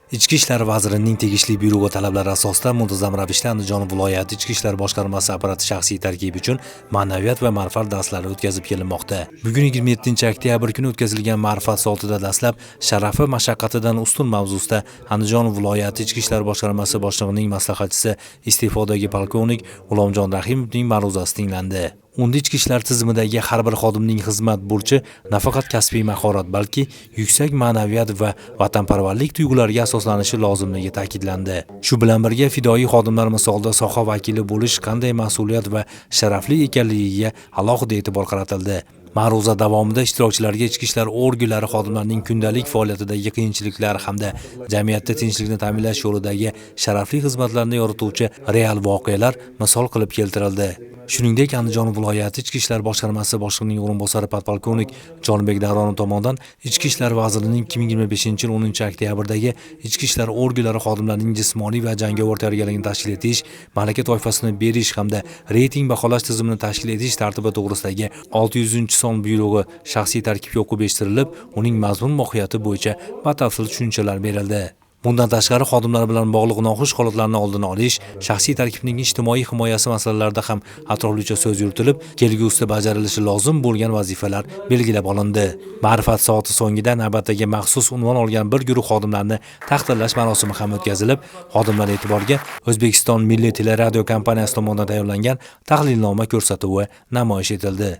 Ichki ishlar vazirining tegishli buyrug'i talablari asosida muntazam ravishda Andijon viloyati Ichki ishlar boshqarmasi apparati shaxsiy tarkibi uchun ma'naviyat va ma'rifat darslari o'tkazib kelinmoqda. Bugun 27-oktyabr kuni o'tkazilgan ma'rifat soatida dastlab sharafi mashaqqatidan ustun mavzusida Andijon viloyati Ichki ishlar boshqarmasi boshlig'ining maslahatchisi iste'fodagi polkovnik G'ulomjon Rahimovning ma'ruzasi tinglandi. Unda ichki ishlar tizimidagi har bir xodimning xizmat burchi nafaqat kasbiy mahorat, balki yuksak ma'naviyat va vatanparvarlik tuyg'ulariga asoslanishi lozimligi ta'kidlandi. Shu bilan birga fidoyi xodimlar misolida soha vakili bo'lish qanday mas'uliyat va sharafli ekanligiga alohida e'tibor qaratildi. Ma'ruza davomida ishtirokchilarga ichki ishlar organlari xodimlarining kundalik faoliyatidagi qiyinchiliklar hamda jamiyatda tinchlikni ta'minlash yo'lidagi sharafli xizmatlarni yorituvchi real voqealar misol qilib keltirildi. Shuningdek, Andijon viloyati Ichki ishlar boshqarmasi boshlig'ining o'rinbosari podpolkovnik Jonbek Davronov tomonidan Ichki ishlar vazirining 2025-yil 10-oktyabrdagi ichki ishlar organlari xodimlarining jismoniy va jangovar tayyorgarligini tashkil etish, malaka toifasini berish hamda reyting baholash tizimini tashkil etish tartibi to'g'risidagi 600-son buyrug'i shaxsiy tarkibga o'qib eshittirilib, uning mazmun mohiyati bo'yicha batafsil tushunchalar berildi. Bundan tashqari xodimlar bilan bog'liq noxush holatlarni oldini olish, shaxsiy tarkibning ijtimoiy himoyasi masalalarida ham atroflicha so'z yuritilib, kelgusida bajarilishi lozim bo'lgan vazifalar belgilab olindi. Ma'rifat soati so'ngida navbatdagi maxsus unvon olgan bir guruh xodimlarni taqdirlash marosimi ham o'tkazilib, xodimlar e'tiboriga O'zbekiston Milliy teleradio kompaniyasi tomonidan tayyorlangan tahlilnoma ko'rsatuvi namoyish etildi.